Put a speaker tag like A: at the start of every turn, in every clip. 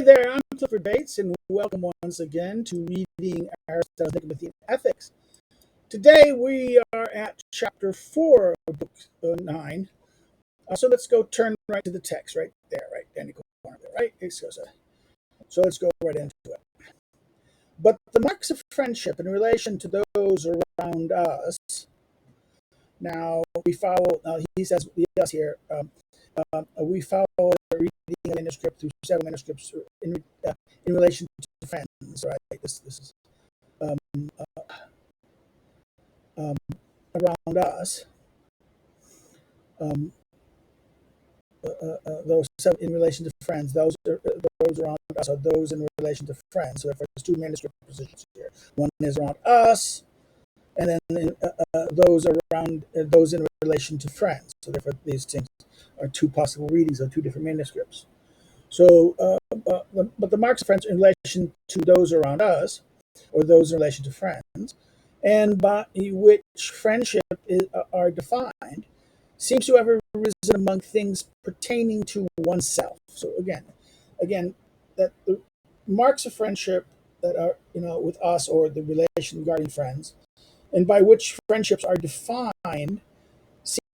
A: there, I'm Clifford Bates, and welcome once again to Reading Aristotle Nicomachean Ethics. Today we are at chapter 4 of book 9. So let's go turn right to the text, right there, right in the corner there, right? So let's go right into it. But the marks of friendship in relation to those around us. Now we follow. Now he says us here. We follow the reading manuscript through several manuscripts in relation to friends, right? This is um, um, around us. Um, those in relation to friends, those around us are those in relation to friends. So therefore, there's two manuscript positions here. One is around us, and then those around those in relation to friends. So therefore, these things are two possible readings of two different manuscripts. So, but the marks of friends in relation to those around us, or those in relation to friends, and by which friendship are defined, seems to have arisen among things pertaining to oneself. So again, that the marks of friendship that are with us or the relation regarding friends, and by which friendships are defined,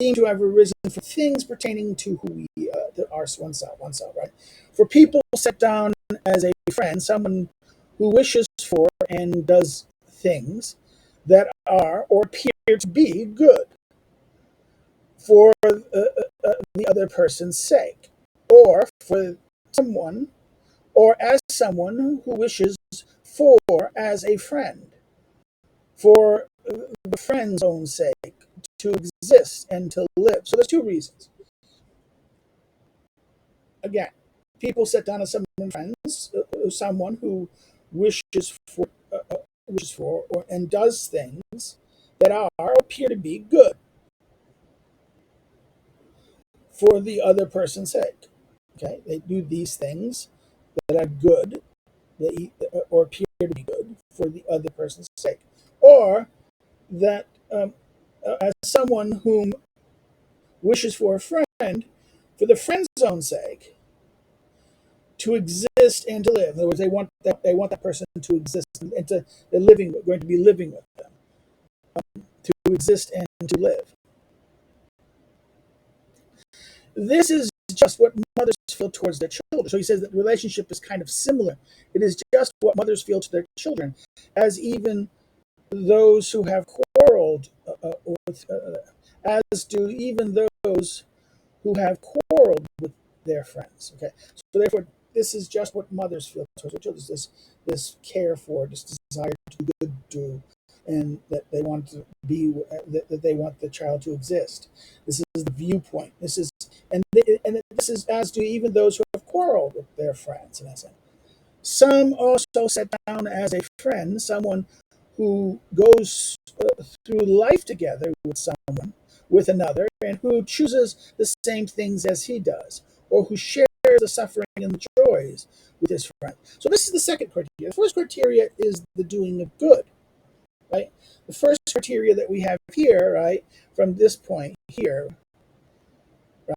A: seem to have arisen for things pertaining to who we are oneself, right? For people set down as a friend, someone who wishes for and does things that are or appear to be good for the other person's sake, or for someone, or as someone who wishes for as a friend, for the friend's own sake, to exist and to live. So there's two reasons. Again, people set down as someone friends, someone who wishes for, or and does things that are or appear to be good for the other person's sake. Okay, they do these things that are good, or appear to be good for the other person's sake, or that as someone whom wishes for a friend for the friend's own sake, to exist and to live. In other words, they want that person to exist and they're going to be living with them, to exist and to live. This is just what mothers feel towards their children. So he says that the relationship is kind of similar. It is just what mothers feel to their children, as even those who have quarreled, as do even those who have quarreled with their friends. Okay, so therefore, this is just what mothers feel towards their children: this care for, this desire to do good to, and that they want to be, that they want the child to exist. This is the viewpoint. And this is as do even those who have quarreled with their friends. In that sense, some also set down as a friend someone who goes through life together with another, and who chooses the same things as he does, or who shares the suffering and the joys with his friend. So this is the second criteria. The first criteria is the doing of good, right? The first criteria that we have here, right, from this point here,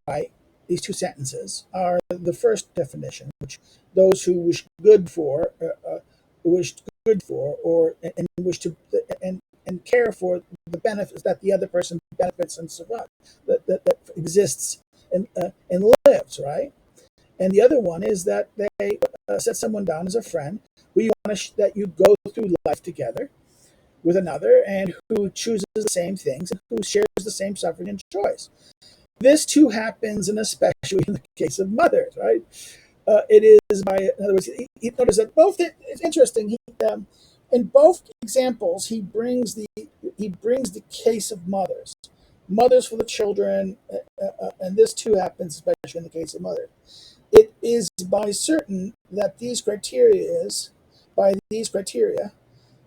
A: right, these two sentences are the first definition, which those who wish good for, or and wish to and care for the benefits that the other person benefits and survives, that exists and lives, right? And the other one is that they set someone down as a friend who you want that you go through life together with another, and who chooses the same things and who shares the same suffering and joys. This too happens, and especially in the case of mothers, right? It is in other words, he notice that both. It's interesting. In both examples, he brings the case of mothers for the children, and this too happens, especially in the case of mothers. It is by certain that by these criteria,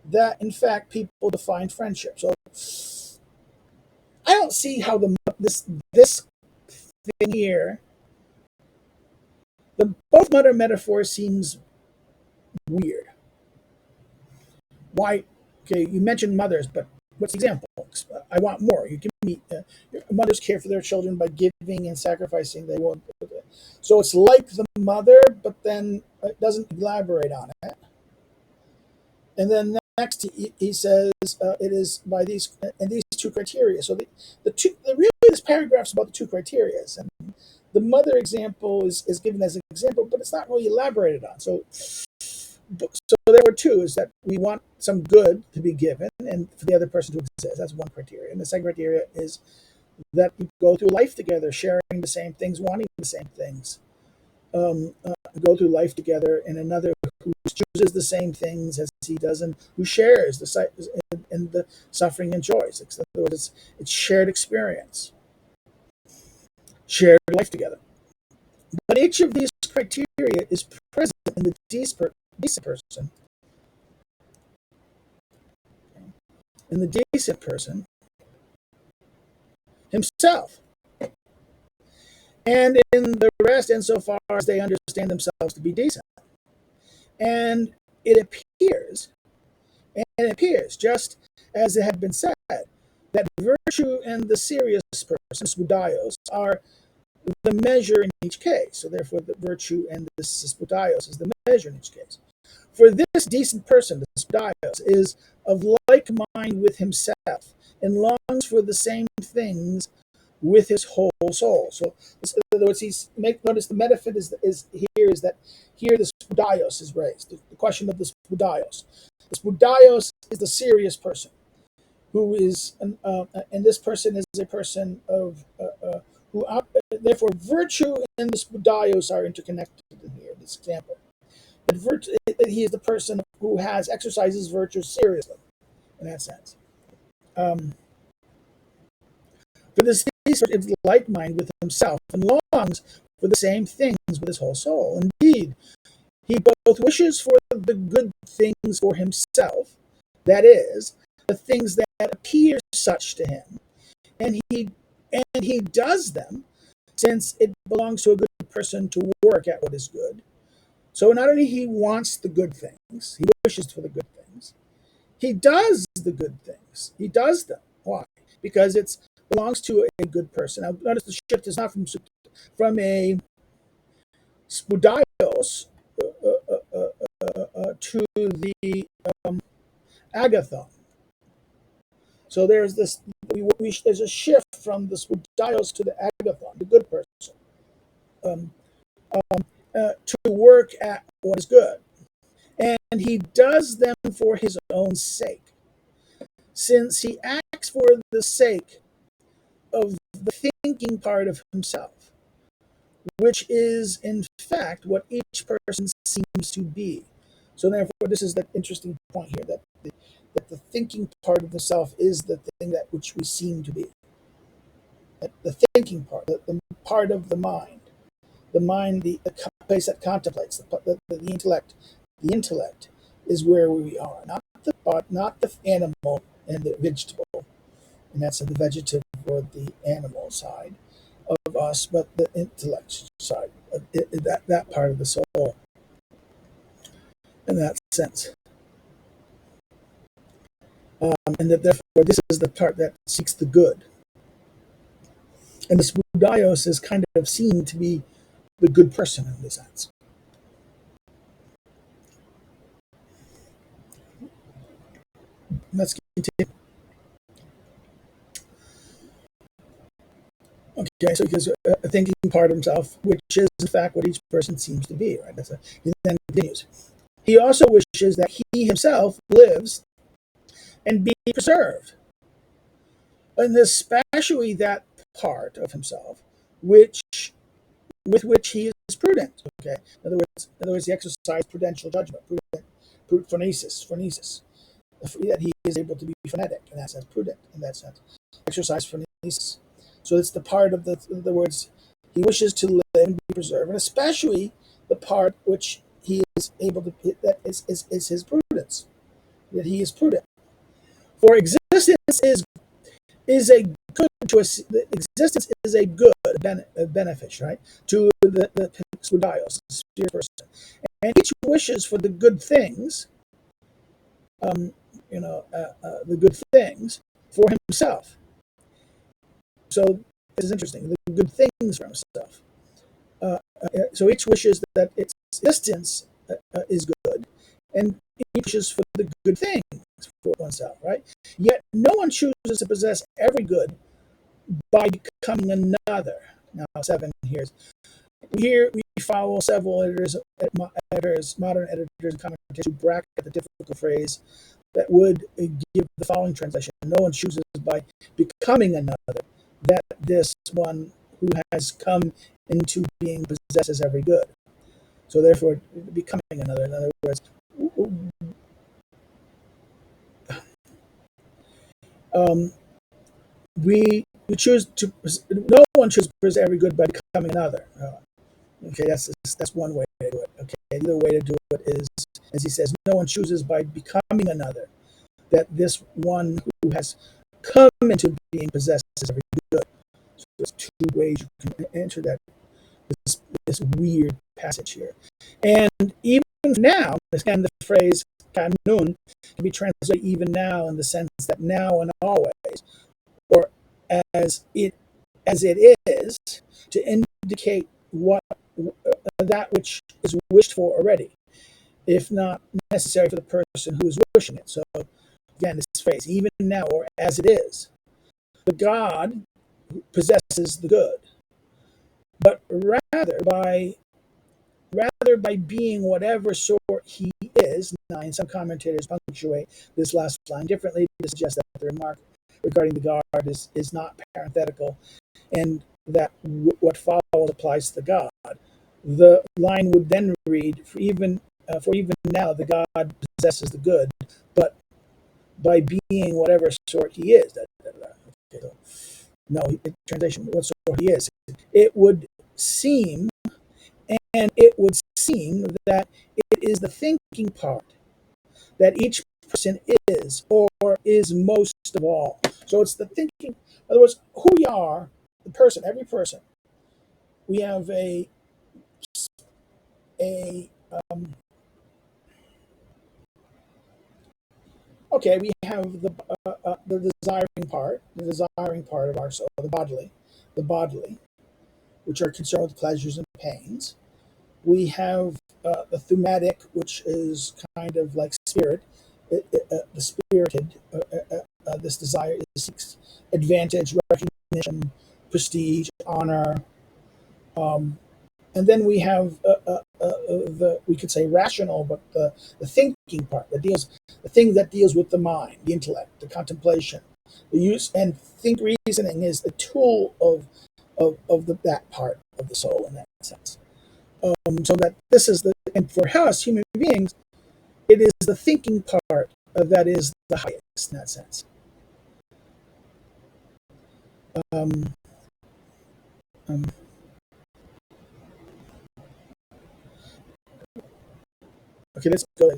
A: that in fact people define friendship. So I don't see how this thing here, the both mother metaphor seems weird. Why? Okay, you mentioned mothers, but What's the example? I want more. You give me. Mothers care for their children by giving and sacrificing. They won't. So it's like the mother, but then it doesn't elaborate on it. And then next he says it is by these and these two criteria. So really this paragraph's about the two criteria. And the mother example is given as an example, but it's not really elaborated on. So there were two: is that we want some good to be given, and for the other person to exist. That's one criteria. And the second criteria is that you go through life together, sharing the same things, wanting the same things. Go through life together, and another who chooses the same things as he does, and who shares in the suffering and joys. In other words, it's shared experience, shared life together. But each of these criteria is present in the decent person. In the decent person himself. And in the rest, insofar as they understand themselves to be decent. And it appears, just as it had been said, that virtue and the serious person, spoudios, are the measure in each case. So therefore, the virtue and the spoudios is the measure in each case. For this decent person, the spoudios, is of like mind with himself and longs for the same things with his whole soul. So, in other words, notice the metaphor is that here the spoudios is raised. The question of the spoudios. The spoudios is the serious person, who is, and this person is a person of who. Therefore, virtue and the spoudios are interconnected in here. This example, he is the person who exercises virtue seriously, in that sense. For this is like mind with himself and longs for the same things with his whole soul. Indeed, he both wishes for the good things for himself, that is, the things that appear such to him, and he does them, since it belongs to a good person to work at what is good. So not only he wants the good things, he wishes for the good things, he does the good things. He does them. Why? Because it belongs to a good person. Now, notice the shift is not from a spoudios to the agathon. So there's there's a shift from the spoudios to the agathon, the good person, to work at what is good. And he does them for his own sake, since he acts for the sake of the thinking part of himself, which is in fact what each person seems to be. So therefore, this is the interesting point here, that the thinking part of the self is the thing that which we seem to be. The thinking part, the part of the mind, the place that contemplates, the intellect. The intellect is where we are, not the animal and the vegetable, and that's the vegetative or the animal side of us, but the intellect side, that part of the soul, in that sense. And that therefore this is the part that seeks the good. And the spoudios is kind of seen to be the good person in this sense. Let's continue. Okay, so because a thinking part of himself, which is in fact what each person seems to be, right? He then continues. He also wishes that he himself lives and be preserved, and especially that part of himself with which he is prudent. Okay, in other words, he exercises prudential judgment, phronesis, that he is able to be phonetic in that sense, prudent in that sense, exercise phronesis. So it's the part of the words he wishes to live and be preserved, and especially the part which he is able to, that is his prudence, that he is prudent. For existence is a good to us. Existence is a good benefit, right, to the spoudios, the spirit person, and each wishes for the good things. The good things, for himself. So this is interesting. The good things for himself. So each wishes that its existence is good, and each wishes for the good things for oneself, right? Yet no one chooses to possess every good by becoming another. Now, 7 here we follow several modern editors and commentators who bracket the difficult phrase that would give the following translation: no one chooses by becoming another, that this one who has come into being possesses every good. So therefore, becoming another, in other words, we choose to, no one chooses to possess every good by becoming another. Okay, that's one way to do it. Okay, the other way to do it is, as he says, no one chooses by becoming another, that this one who has come into being possesses every good. So there's 2 ways you can enter this weird passage here. And even now, again, the phrase kanun can be translated even now in the sense that now and always, or as it is, to indicate what that which is wished for already, if not necessary for the person who is wishing it. So again, this phrase, even now or as it is, the God possesses the good, but rather by being whatever sort he is. 9. Some commentators punctuate this last line differently to suggest that the remark regarding the God is not parenthetical, and that what follows applies to the God. The line would then read, for even now the God possesses the good, but by being whatever sort he is. Okay, so, no, translation, what sort he is. It would seem that it is the thinking part that each person is, or is most of all. So it's the thinking. In other words, who we are, the person, every person. We have a okay. We have the desiring part of our soul, the bodily, which are concerned with pleasures and pains. We have the thematic, which is kind of like spirit, the spirited. This desire seeks advantage, recognition, prestige, honor, and then we have we could say rational, but the thinking part the thing that deals with the mind, the intellect, the contemplation, the use, and reasoning is the tool of that part of the soul in that sense. So that this is and for us human beings, it is the thinking part that is the highest in that sense. Um, um, okay, let's go.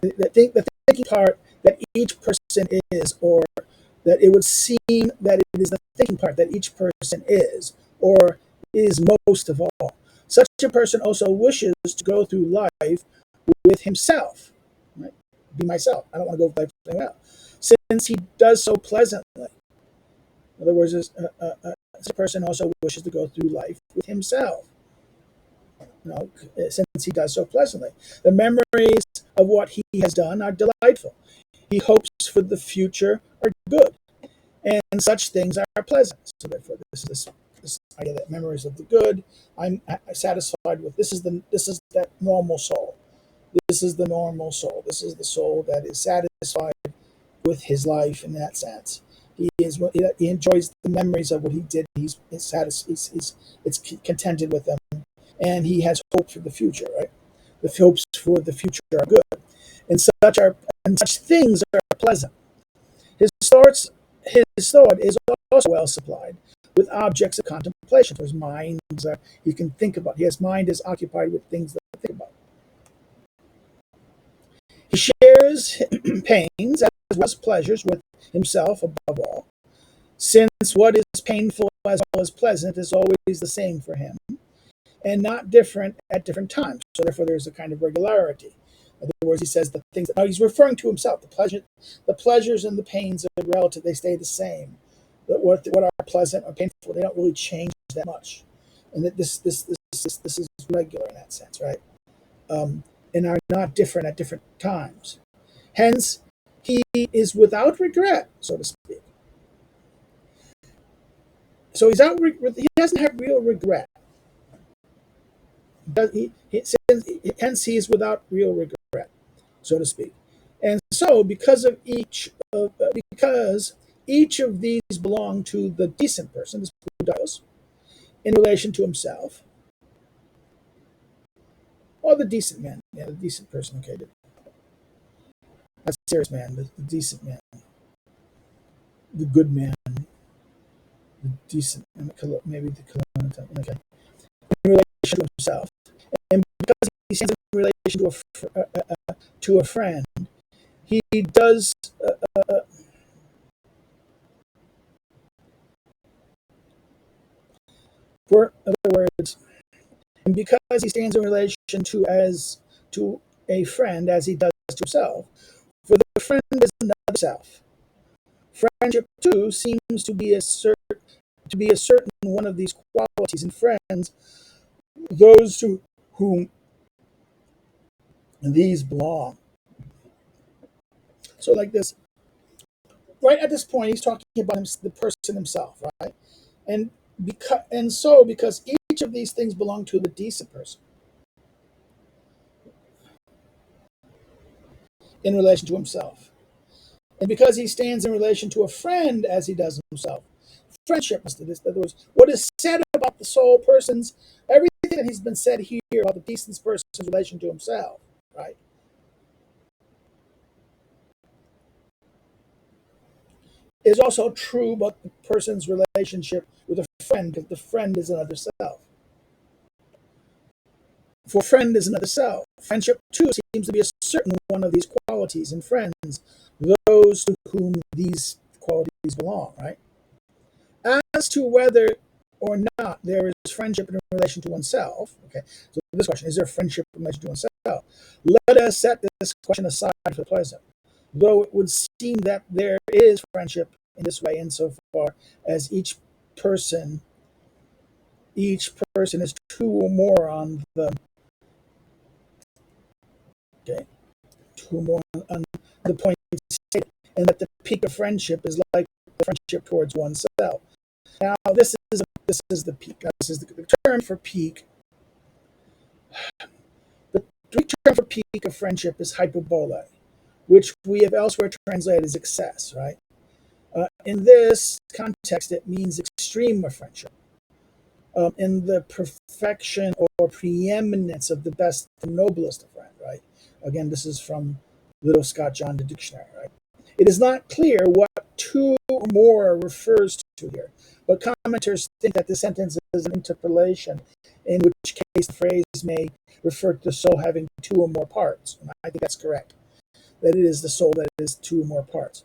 A: The thinking part that each person is, or that it would seem that it is the thinking part that each person is, or is most of all. Such a person also wishes to go through life with himself. Right? Be myself. I don't want to go through life with anyone else. Since he does so pleasantly. In other words, such a person also wishes to go through life with himself. Since he does so pleasantly. The memories of what he has done are delightful. He hopes for the future are good, and such things are pleasant. So therefore, this idea that memories of the good, I'm satisfied with. This is that normal soul. This is the normal soul. This is the soul that is satisfied with his life in that sense. He enjoys the memories of what he did. He's satisfied. It's contented with them, and he has hope for the future. Right, the hopes for the future are good, and such things are pleasant. His thought is also well supplied with objects of contemplation. So his mind, he can think about. His mind is occupied with things that he think about. He shares pains as well as pleasures with himself above all, since what is painful as well as pleasant is always the same for him, and not different at different times. So therefore there's a kind of regularity. In other words, he says the things. Now he's referring to himself. The pleasures and the pains are relative; they stay the same. But what are pleasant or painful, they don't really change that much, and that this is regular in that sense, right? And are not different at different times. Hence, he is without regret, so to speak. So he doesn't have real regret. Hence, he is without real regret, so to speak. And so, because each of these belong to the decent person, this does, in relation to himself, or the decent man, yeah, the decent person, okay, not the serious man, the decent man, the good man, the decent, maybe the okay, in relation to himself, and because he stands in relation to a friend, he does. For other words, and because he stands in relation to a friend as he does to himself, for the friend is another self. Friendship too seems to be a certain one of these qualities in friends, those to whom these belong. So, like this, right at this point, he's talking about the person himself, right? And because each of these things belong to the decent person in relation to himself. And because he stands in relation to a friend as he does himself, friendship must in other words, what is said about the soul person's everything that has been said here about the decent person's relation to himself, right, is also true about the person's relationship with a friend, because the friend is another self. For friend is another self. Friendship too seems to be a certain one of these qualities in friends, those to whom these qualities belong, right? As to whether or not there is friendship in relation to oneself, okay, so this question, is there friendship in relation to oneself? Let us set this question aside for the present, though it would seem that there is friendship in this way insofar as person each person is two or more on the okay, two or more on the point stated, and that the peak of friendship is like the friendship towards oneself. Now, this is the peak. Now, this is the term for peak. The Greek term for peak of friendship is hyperbole, which we have elsewhere translated as excess. Right. In this context, it means extreme of friendship. In the perfection or preeminence of the best and noblest of friends. Right. Again, this is from Little Scott John the dictionary. Right. It is not clear what two or more refers to here, but commenters think that the sentence is an interpolation, in which case the phrase may refer to the soul having two or more parts. And I think that's correct, that it is the soul that is two or more parts.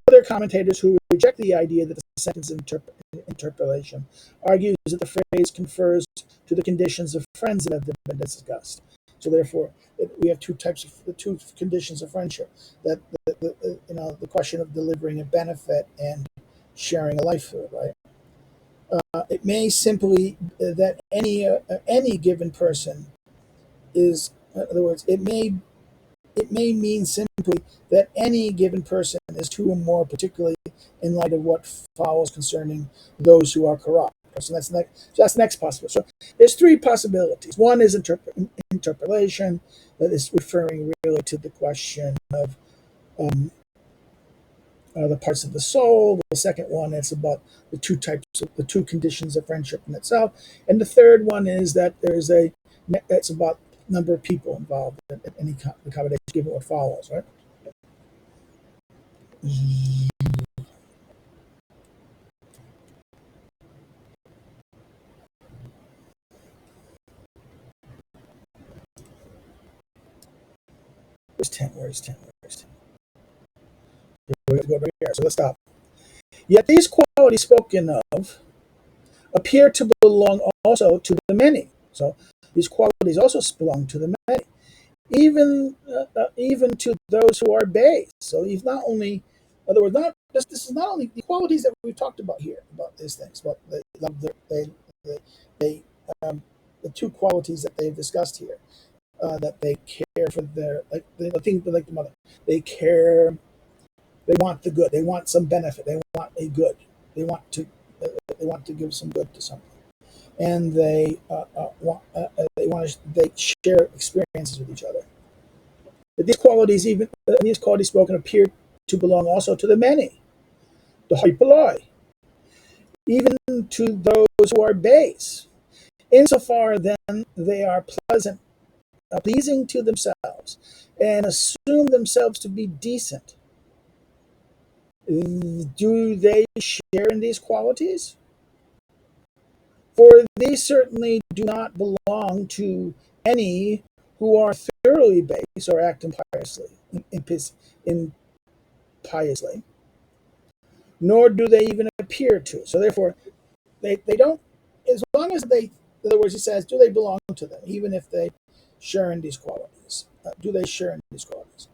A: Other commentators who reject the idea that the sentence is interpolation argues that the phrase confers to the conditions of friends that have been discussed. So therefore, we have the two conditions of friendship. That the question of delivering a benefit and sharing a life food, right? It may simply that any given person is, in other words, it may mean simply that any given person is two or more, particularly in light of what follows concerning those who are corrupt. So that's the next possibility. So there's three possibilities. One is interpolation, that is referring really to the question of um, the parts of the soul. The second one is about the two conditions of friendship in itself, and the third one is that it's about number of people involved in any accommodation, given what follows. Right. Where's 10? Where's 10? Where's 10? We're going to go right here. So let's stop. Yet these qualities spoken of appear to belong also to the many. So these qualities also belong to the many. even to those who are base. So he's not only, in other words, not this is not only the qualities that we've talked about here about these things, but they the two qualities that they've discussed here, that they care for their the thing like the mother, they care, they want the good, they want some benefit, they want a good, they want to they want to give some good to something, and they share experiences with each other. But these qualities spoken appear to belong also to the many, the hypoloi, even to those who are base. Insofar then they are pleasing to themselves, and assume themselves to be decent. Do they share in these qualities? For they certainly do not belong to any who are thoroughly base or act impiously, nor do they even appear to. So therefore, they don't, as long as they, in other words, he says, do they belong to them, even if they share in these qualities? Do they share in these qualities?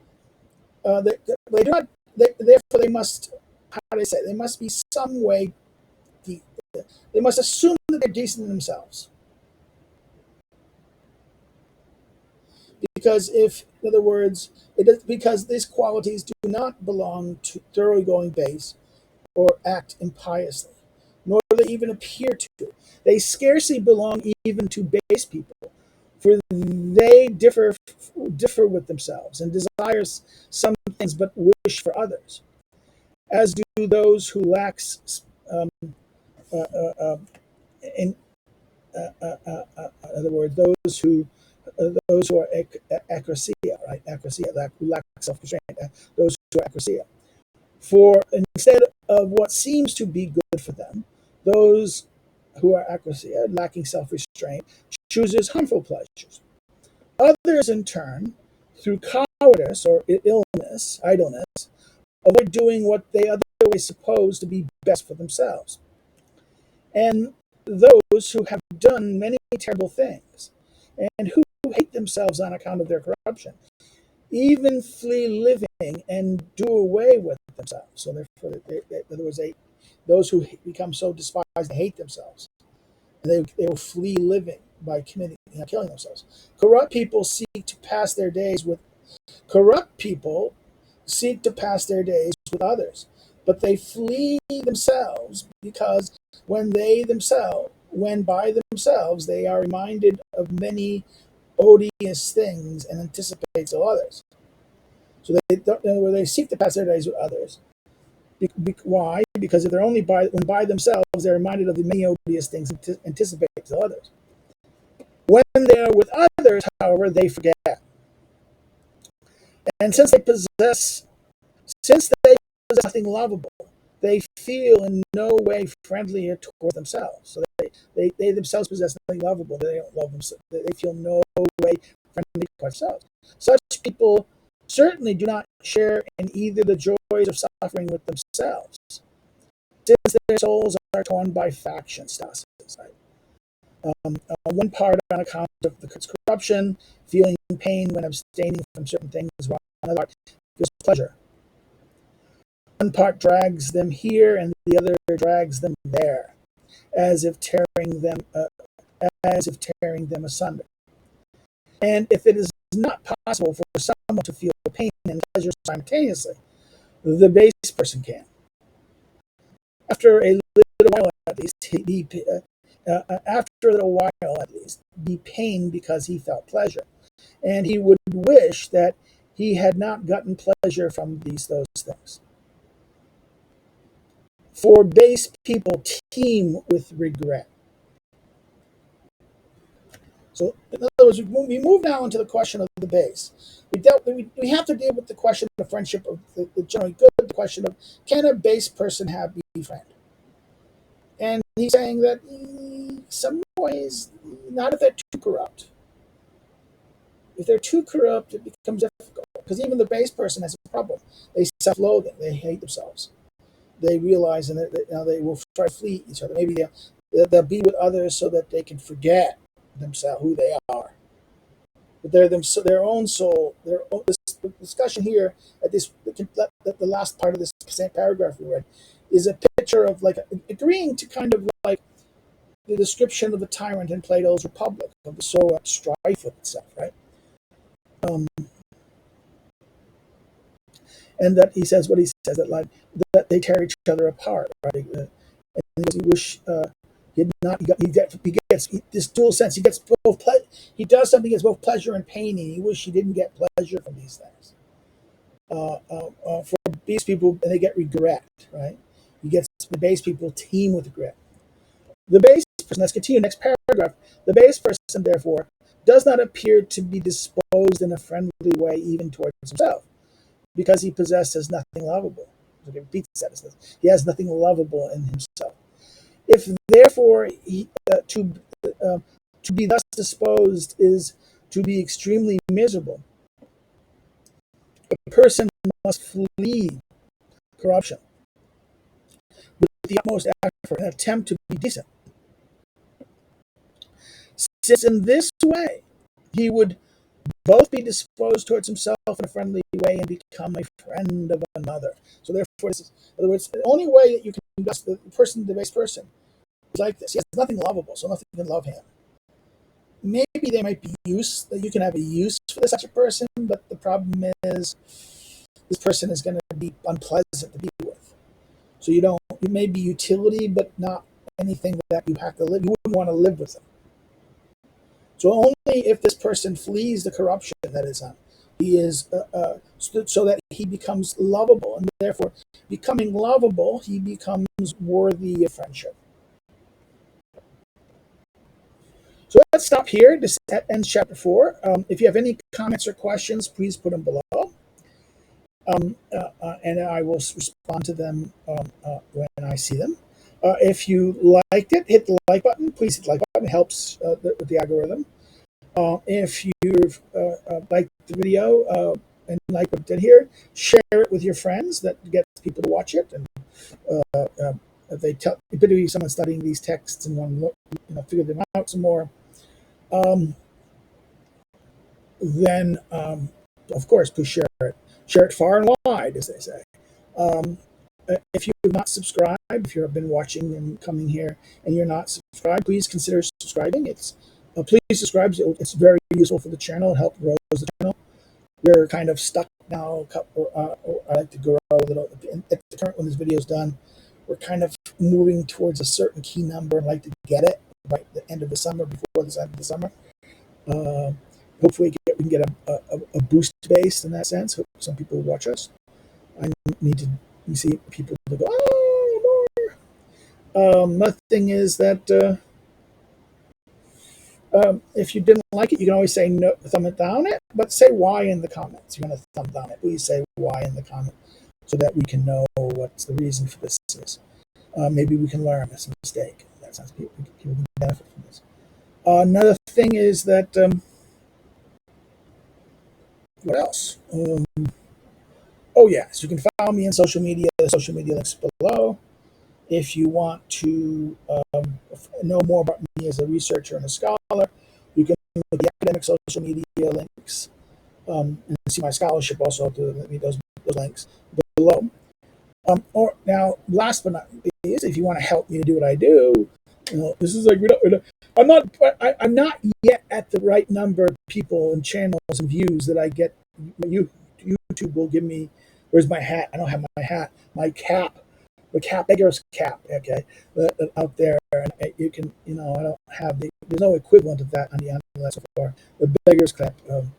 A: They do not, therefore they must, how do they say, they must be some way, they must assume that they're decent themselves. Because if, in other words, because these qualities do not belong to thoroughgoing base or act impiously, nor do they even appear to. They scarcely belong even to base people, for they differ with themselves and desire some things but wish for others, as do those who lack uh, uh, uh, in, in other words, those who are acrosia, right? Acrosia, who lack self-restraint. Those who are acrosia. For instead of what seems to be good for them, those who are acrosia, lacking self-restraint, chooses harmful pleasures. Others, in turn, through cowardice or illness, idleness, avoid doing what they otherwise suppose to be best for themselves. And those who have done many terrible things, and who hate themselves on account of their corruption, even flee living and do away with themselves. So therefore, in other words, those who become so despised they hate themselves, and they will flee living by killing themselves. Corrupt people seek to pass their days with others, but they flee themselves, because when by themselves they are reminded of many odious things and anticipate still others. So they don't know where they seek to pass their days with others. Why? Because if they're only when by themselves, they're reminded of the many odious things and anticipate still others. When they are with others, however, they forget. And since they possess nothing lovable, they feel in no way friendlier toward themselves. So they themselves possess nothing lovable. They don't love themselves. They feel no way friendly toward themselves. Such people certainly do not share in either the joys of suffering with themselves, since their souls are torn by factions. One part on account of the corruption, feeling pain when abstaining from certain things, while another part feels pleasure. One part drags them here, and the other drags them there, as if tearing them asunder. And if it is not possible for someone to feel pain and pleasure simultaneously, the base person can. After a little while, at least, he pained because he felt pleasure, and he would wish that he had not gotten pleasure from those things. For base people teem with regret. So, in other words, we move now into the question of the base. We have to deal with the question of friendship, of the generally good, the question of, can a base person be friend? And he's saying that in some ways, not if they're too corrupt. If they're too corrupt, it becomes difficult, because even the base person has a problem. They self-loathing. They hate themselves. They realize, and they will try to flee each other. Maybe they'll be with others so that they can forget themselves, who they are. but they're their own soul. This the discussion here at the last part of this same paragraph we read is a picture of like agreeing to kind of like the description of the tyrant in Plato's Republic, of the soul at strife with itself, right? And that he says what he says, that like that they tear each other apart, right? And he wish he had not. He gets this dual sense. He gets both. He does something that's both pleasure and pain, and he wish he didn't get pleasure from these things. For these people, and they get regret, right? He gets the base people teem with regret. The base person, let's continue next paragraph. The base person, therefore, does not appear to be disposed in a friendly way even towards himself, because he possesses nothing lovable. He repeats that. He has nothing lovable in himself. If therefore to be thus disposed is to be extremely miserable, a person must flee corruption with the utmost effort and attempt to be decent, since in this way he would both be disposed towards himself in a friendly way and become a friend of another. So therefore, in other words, the only way that you can the base person is like this. He has nothing lovable, so nothing can love him. Maybe there might be use, that you can have a use for such a person, but the problem is this person is going to be unpleasant to be with. So you may be utility, but not anything that you have to live. You wouldn't want to live with them. So only if this person flees the corruption that is on, he is so that he becomes lovable, and therefore, becoming lovable, he becomes worthy of friendship. So let's stop here. This ends chapter 4. If you have any comments or questions, please put them below, and I will respond to them when I see them. If you liked it, hit the like button. Please hit the like button. It helps with the algorithm. If you've liked the video and like what I did here, share it with your friends. That gets people to watch it. And if they tell, particularly someone studying these texts and want to figure them out some more, then of course, please share it. Share it far and wide, as they say. If you have not subscribed, if you've been watching and coming here and you're not subscribed, please consider subscribing. Please subscribe. It's very useful for the channel. It helps grow the channel. We're kind of stuck now. I like to grow a little. At the current, when this video is done, we're kind of moving towards a certain key number and like to get it by the end of the summer, before the end of the summer. Hopefully, we can get a boost base in that sense. Hope some people will watch us. I need to see people to go, oh, more. Another thing is that if you didn't like it, you can always say no, thumb it down it, but say why in the comments. You're going to thumb down it. Please say why in the comment so that we can know what's the reason for this is. Maybe we can learn it's a mistake. That sounds people can benefit from this. Another thing is that what else? Oh yeah, so you can follow me on social media. The social media links below. If you want to know more about me as a researcher and a scholar, you can look at the academic social media links and see my scholarship also to those links below. Or now, last but not least, if you want to help me to do what I do, this is like I'm not yet at the right number of people and channels and views that I get. YouTube will give me. Where's my hat? I don't have my hat. My cap. The cap, beggar's cap, okay, out there, and you can, I don't have there's no equivalent of that on the internet so far. The beggar's cap, then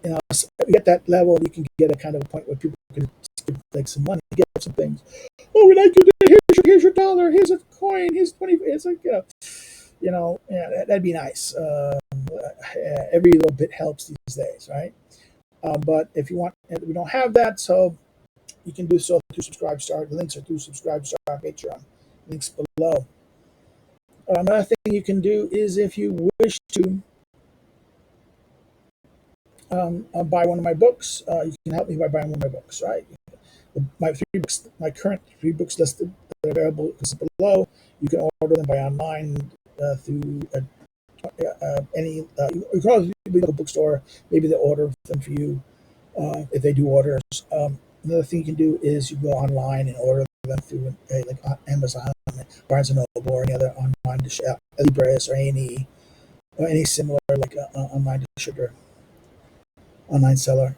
A: you get that level, you can get a kind of a point where people can give like some money, get some things. Oh, we like you to here's your dollar, here's a coin, here's 20. It's like yeah, that'd be nice. Every little bit helps these days, right? But if we don't have that, so. You can do so through Subscribe Star. The links are through Subscribe Star Patreon. Links below. Another thing you can do is if you wish to buy one of my books, you can help me by buying one of my books, right? My current 3 books listed that are available is below. You can order them by online through any. You can always be at a bookstore. Maybe they order them for you if they do orders. Another thing you can do is you go online and order them through like Amazon, Barnes and Noble, or any other online Libris or A&E or any similar like online distributor, online seller.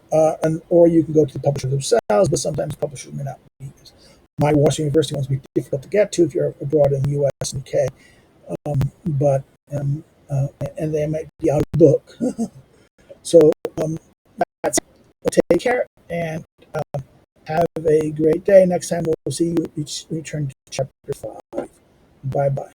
A: Or you can go to the publisher themselves, but sometimes publishers may not be. My Washington University ones be difficult to get to if you're abroad in the U.S. and UK, but and they might be out of book. So that's take care and have a great day. Next time we'll see you return to chapter 5. Bye bye.